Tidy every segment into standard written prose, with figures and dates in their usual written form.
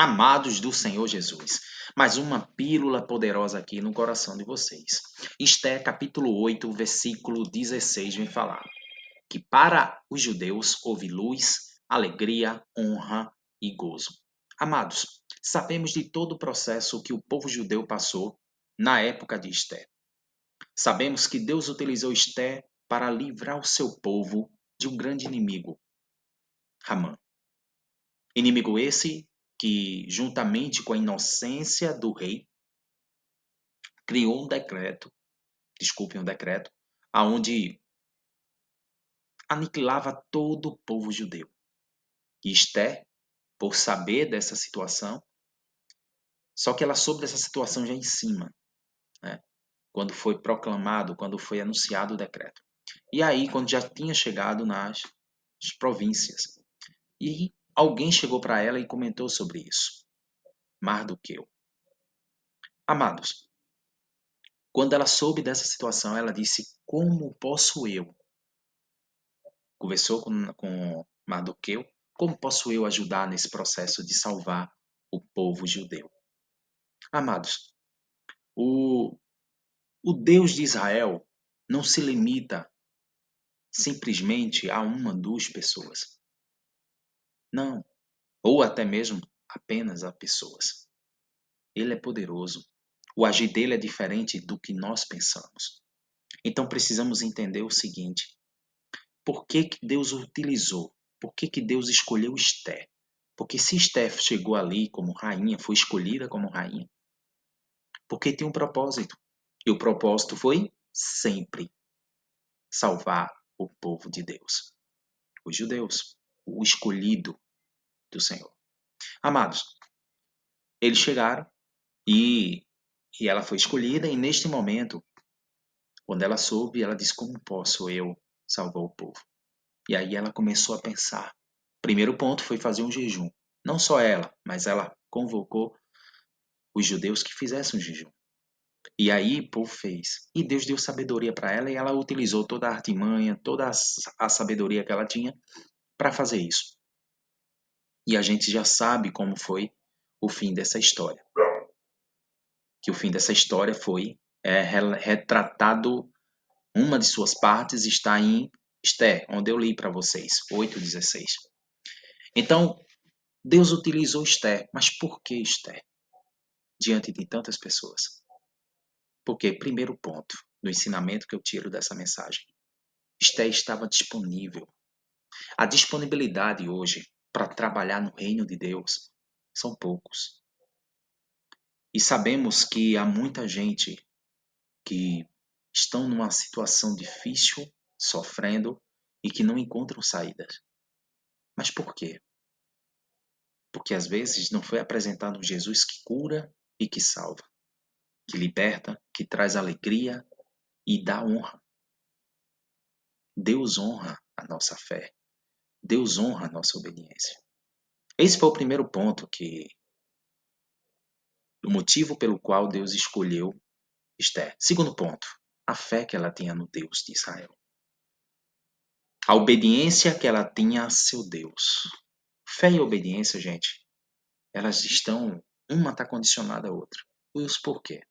Amados do Senhor Jesus, mais uma pílula poderosa aqui no coração de vocês. Esté capítulo 8, versículo 16 vem falar que para os judeus houve luz, alegria, honra e gozo. Amados, sabemos de todo o processo que o povo judeu passou na época de Esté. Sabemos que Deus utilizou Esté para livrar o seu povo de um grande inimigo, Ramã. Inimigo esse que, juntamente com a inocência do rei, criou um decreto, aonde aniquilava todo o povo judeu. E Esté, por saber dessa situação, só que ela soube dessa situação já em cima, né? Quando foi proclamado, quando foi anunciado o decreto. E aí, quando já tinha chegado nas províncias, e alguém chegou para ela e comentou sobre isso, Mardoqueu. Amados, quando ela soube dessa situação, ela disse: como posso eu? Conversou com Mardoqueu: como posso eu ajudar nesse processo de salvar o povo judeu? Amados, o, o Deus de Israel não se limita simplesmente a uma, duas pessoas. Não. Ou até mesmo apenas a pessoas. Ele é poderoso. O agir dele é diferente do que nós pensamos. Então precisamos entender o seguinte: por que que Deus utilizou? Por que que Deus escolheu Esté? Porque se Esté chegou ali como rainha, foi escolhida como rainha, porque tem um propósito. E o propósito foi sempre salvar o povo de Deus, os judeus, o escolhido do Senhor. Amados, eles chegaram e, e ela foi escolhida, e neste momento, quando ela soube, ela disse: como posso eu salvar o povo? E aí ela começou a pensar. Primeiro ponto foi fazer um jejum. Não só ela, mas ela convocou os judeus que fizessem um jejum. E aí o povo fez. E Deus deu sabedoria para ela e ela utilizou toda a artimanha, toda a sabedoria que ela tinha para fazer isso. E a gente já sabe como foi o fim dessa história. Que o fim dessa história foi retratado, uma de suas partes está em Esté, onde eu li para vocês, 8:16. Então, Deus utilizou Esté, mas por que Esté? Diante de tantas pessoas. Porque, primeiro ponto do ensinamento que eu tiro dessa mensagem, Esté estava disponível. A disponibilidade hoje para trabalhar no reino de Deus são poucos. E sabemos que há muita gente que estão numa situação difícil, sofrendo e que não encontram saídas. Mas por quê? Porque às vezes não foi apresentado um Jesus que cura e que salva, que liberta, que traz alegria e dá honra. Deus honra a nossa fé. Deus honra a nossa obediência. Esse foi o primeiro ponto o motivo pelo qual Deus escolheu Esther. Segundo ponto, a fé que ela tinha no Deus de Israel. A obediência que ela tinha a seu Deus. Fé e obediência, gente, elas estão, uma está condicionada à outra. Por quê?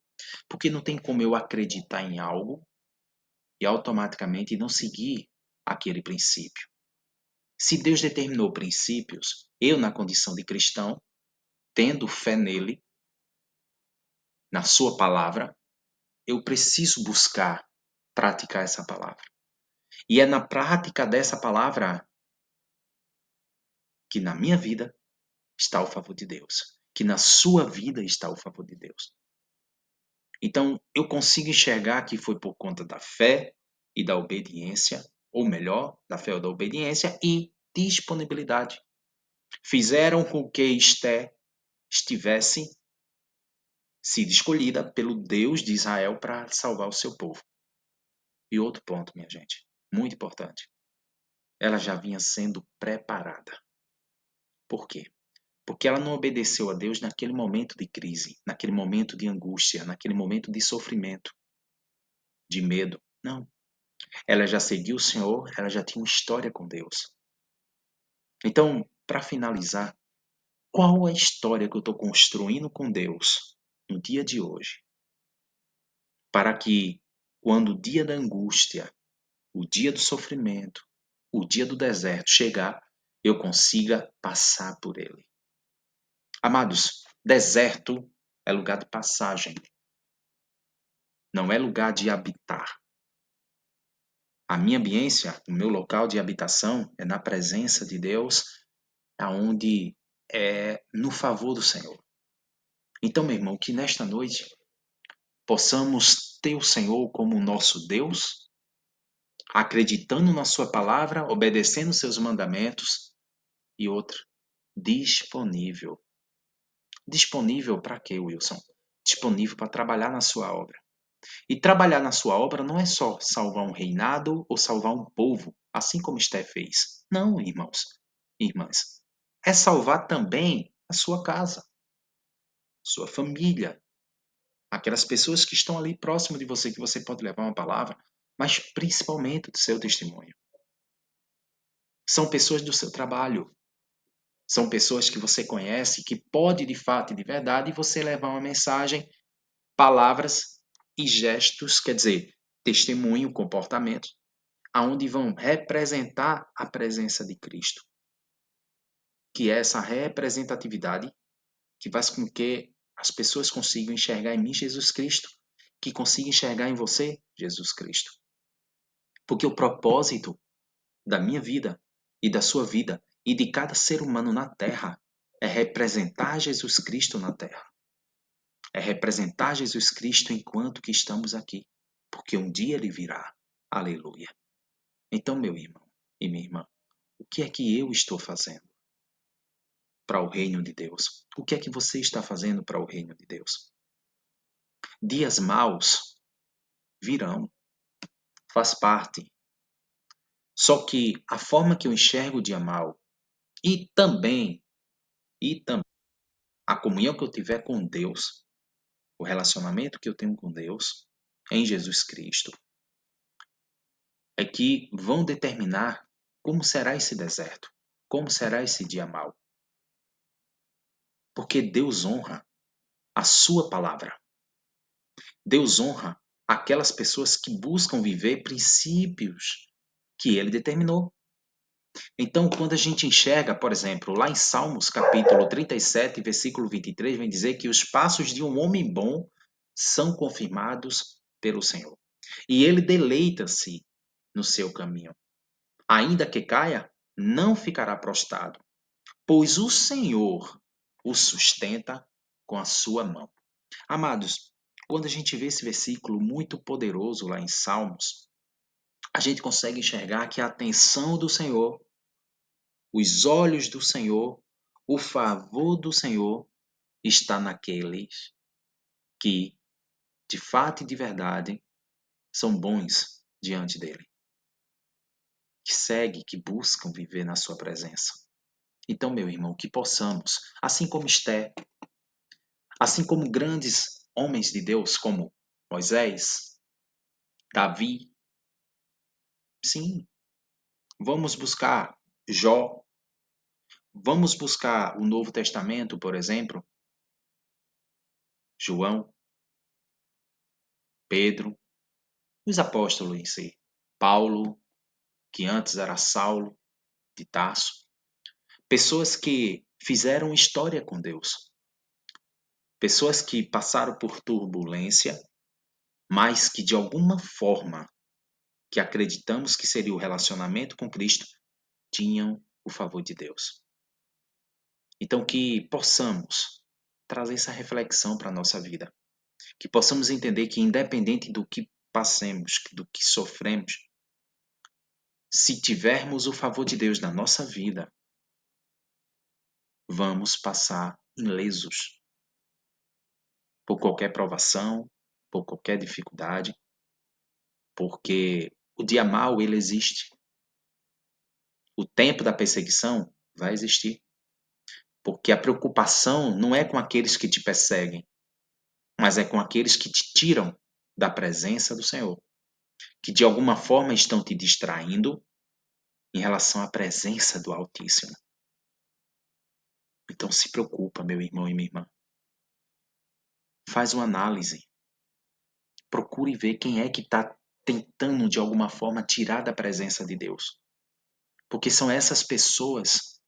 Porque não tem como eu acreditar em algo e automaticamente não seguir aquele princípio. Se Deus determinou princípios, eu, na condição de cristão, tendo fé nele, na sua palavra, eu preciso buscar praticar essa palavra. E é na prática dessa palavra que na minha vida está o favor de Deus, que na sua vida está o favor de Deus. Então, eu consigo enxergar que foi por conta da fé e da obediência, ou melhor, da fé ou da obediência e disponibilidade. Fizeram com que Esté estivesse sido escolhida pelo Deus de Israel para salvar o seu povo. E outro ponto, minha gente, muito importante. Ela já vinha sendo preparada. Por quê? Porque ela não obedeceu a Deus naquele momento de crise, naquele momento de angústia, naquele momento de sofrimento, de medo. Não. Ela já seguiu o Senhor, ela já tinha uma história com Deus. Então, para finalizar, Qual é a história que eu estou construindo com Deus no dia de hoje? Para que, quando o dia da angústia, o dia do sofrimento, o dia do deserto chegar, eu consiga passar por ele. Amados, deserto é lugar de passagem, não é lugar de habitar. A minha ambiência, o meu local de habitação é na presença de Deus, aonde é no favor do Senhor. Então, meu irmão, que nesta noite possamos ter o Senhor como nosso Deus, acreditando na sua palavra, obedecendo seus mandamentos e outra, disponível. Disponível para quê, Wilson? Disponível para trabalhar na sua obra. E trabalhar na sua obra não é só salvar um reinado ou salvar um povo, assim como Esté fez. Não, irmãos e irmãs. É salvar também a sua casa, sua família, aquelas pessoas que estão ali próximo de você, que você pode levar uma palavra, mas principalmente do seu testemunho. São pessoas do seu trabalho, são pessoas que você conhece, que pode de fato e de verdade você levar uma mensagem, palavras e gestos, quer dizer, testemunho, comportamento, aonde vão representar a presença de Cristo. Que é essa representatividade que faz com que as pessoas consigam enxergar em mim Jesus Cristo, que consigam enxergar em você Jesus Cristo. Porque o propósito da minha vida e da sua vida e de cada ser humano na Terra é representar Jesus Cristo na Terra. É representar Jesus Cristo enquanto que estamos aqui. Porque um dia ele virá. Aleluia. Então, meu irmão e minha irmã, o que é que eu estou fazendo para o reino de Deus? O que é que você está fazendo para o reino de Deus? Dias maus virão, faz parte. Só que a forma que eu enxergo o dia mau e também a comunhão que eu tiver com Deus, o relacionamento que eu tenho com Deus em Jesus Cristo, é que vão determinar como será esse deserto, como será esse dia mau. Porque Deus honra a sua palavra. Deus honra aquelas pessoas que buscam viver princípios que ele determinou. Então, quando a gente enxerga, por exemplo, lá em Salmos, capítulo 37, versículo 23, vem dizer que os passos de um homem bom são confirmados pelo Senhor. E ele deleita-se no seu caminho. Ainda que caia, não ficará prostrado, pois o Senhor o sustenta com a sua mão. Amados, quando a gente vê esse versículo muito poderoso lá em Salmos, a gente consegue enxergar que a atenção do Senhor, os olhos do Senhor, o favor do Senhor está naqueles que, de fato e de verdade, são bons diante dele, que seguem, que buscam viver na sua presença. Então, meu irmão, que possamos, assim como Esté, assim como grandes homens de Deus como Moisés, Davi, sim, vamos buscar Jó, vamos buscar o Novo Testamento, por exemplo, João, Pedro, os apóstolos em si, Paulo, que antes era Saulo de Tarso, pessoas que fizeram história com Deus, pessoas que passaram por turbulência, mas que de alguma forma que acreditamos que seria o relacionamento com Cristo, tinham o favor de Deus. Então que possamos trazer essa reflexão para a nossa vida, que possamos entender que independente do que passemos, do que sofremos, se tivermos o favor de Deus na nossa vida, vamos passar ilesos por qualquer provação, por qualquer dificuldade, porque o dia mau ele existe. O tempo da perseguição vai existir, porque a preocupação não é com aqueles que te perseguem, mas é com aqueles que te tiram da presença do Senhor, que de alguma forma estão te distraindo em relação à presença do Altíssimo. Então se preocupa, meu irmão e minha irmã. Faz uma análise. Procure ver quem é que está tentando, de alguma forma, tirar da presença de Deus. Porque são essas pessoas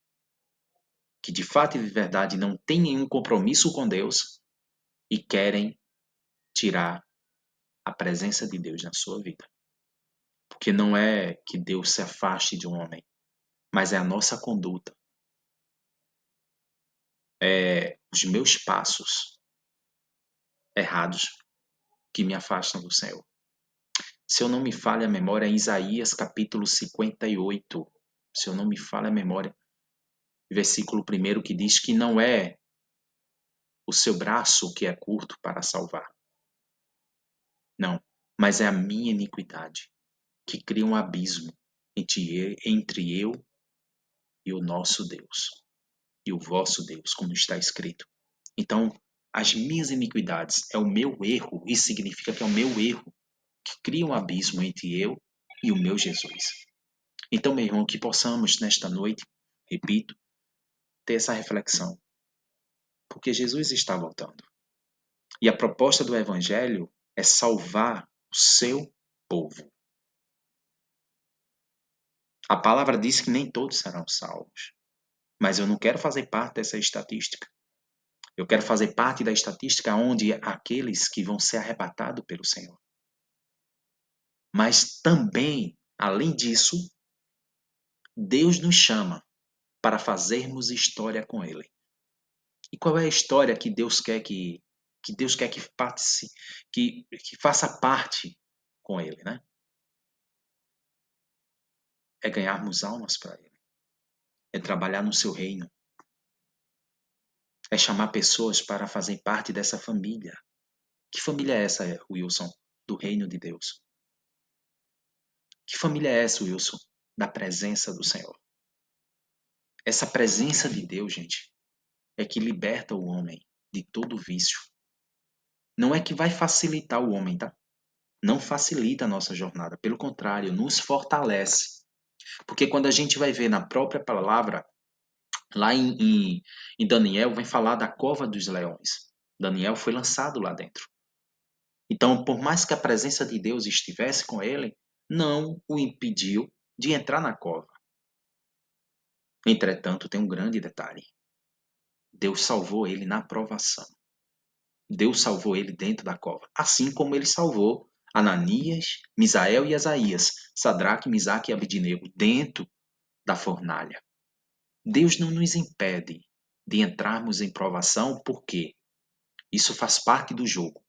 que, de fato e de verdade, não têm nenhum compromisso com Deus e querem tirar a presença de Deus na sua vida. Porque não é que Deus se afaste de um homem, mas é a nossa conduta. É os meus passos errados que me afastam do Senhor. Se eu não me falha a memória, é Isaías capítulo 58. Se eu não me falha a memória, versículo 1 que diz que não é o seu braço que é curto para salvar. Não, mas é a minha iniquidade que cria um abismo entre eu e o nosso Deus e o vosso Deus, como está escrito. Então, as minhas iniquidades é o meu erro, isso significa que é o meu erro que cria um abismo entre eu e o meu Jesus. Então, meu irmão, que possamos nesta noite, repito, ter essa reflexão, porque Jesus está voltando. E a proposta do Evangelho é salvar o seu povo. A palavra diz que nem todos serão salvos, mas eu não quero fazer parte dessa estatística. Eu quero fazer parte da estatística onde aqueles que vão ser arrebatados pelo Senhor. Mas também, além disso, Deus nos chama para fazermos história com Ele. E qual é a história que Deus quer que Deus quer que participe, que faça parte com Ele, né? É ganharmos almas para Ele. É trabalhar no seu reino. É chamar pessoas para fazerem parte dessa família. Que família é essa, Wilson? Do reino de Deus. Que família é essa, Wilson? Da presença do Senhor. Essa presença de Deus, gente, é que liberta o homem de todo vício. Não é que vai facilitar o homem, tá? Não facilita a nossa jornada, pelo contrário, nos fortalece. Porque quando a gente vai ver na própria palavra, lá em Daniel, vem falar da cova dos leões. Daniel foi lançado lá dentro. Então, por mais que a presença de Deus estivesse com ele, não o impediu de entrar na cova. Entretanto, tem um grande detalhe. Deus salvou ele na provação. Deus salvou ele dentro da cova, assim como ele salvou Ananias, Misael e Asaías, Sadraque, Misaque e Abednego, dentro da fornalha. Deus não nos impede de entrarmos em provação, porque isso faz parte do jogo,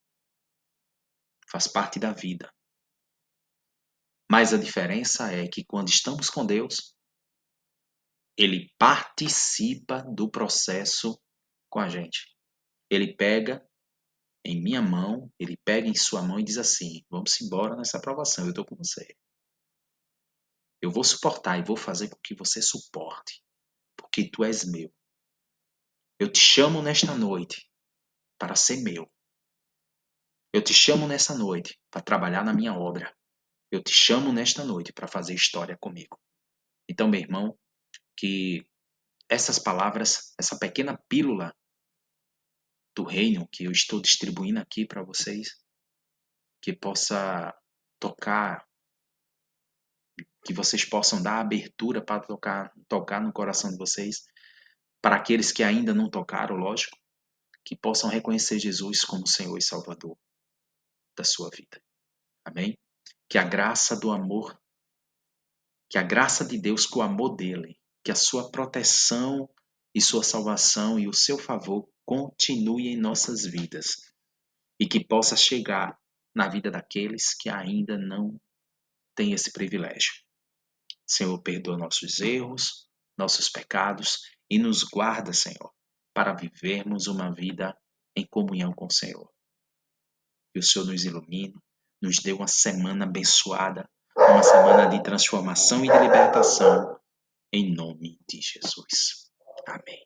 faz parte da vida. Mas a diferença é que quando estamos com Deus, Ele participa do processo com a gente. Ele pega em minha mão, Ele pega em sua mão e diz assim: vamos embora nessa provação, eu estou com você. Eu vou suportar e vou fazer com que você suporte, porque tu és meu. Eu te chamo nesta noite para ser meu. Eu te chamo nessa noite para trabalhar na minha obra. Eu te chamo nesta noite para fazer história comigo. Então, meu irmão, que essas palavras, essa pequena pílula do reino que eu estou distribuindo aqui para vocês, que possa tocar, que vocês possam dar abertura para tocar no coração de vocês, para aqueles que ainda não tocaram, lógico, que possam reconhecer Jesus como Senhor e Salvador da sua vida. Amém? Que a graça do amor, que a graça de Deus, que o amor dele, que a sua proteção e sua salvação e o seu favor continue em nossas vidas e que possa chegar na vida daqueles que ainda não têm esse privilégio. Senhor, perdoa nossos erros, nossos pecados e nos guarda, Senhor, para vivermos uma vida em comunhão com o Senhor. Que o Senhor nos ilumine, nos dê uma semana abençoada, uma semana de transformação e de libertação, em nome de Jesus. Amém.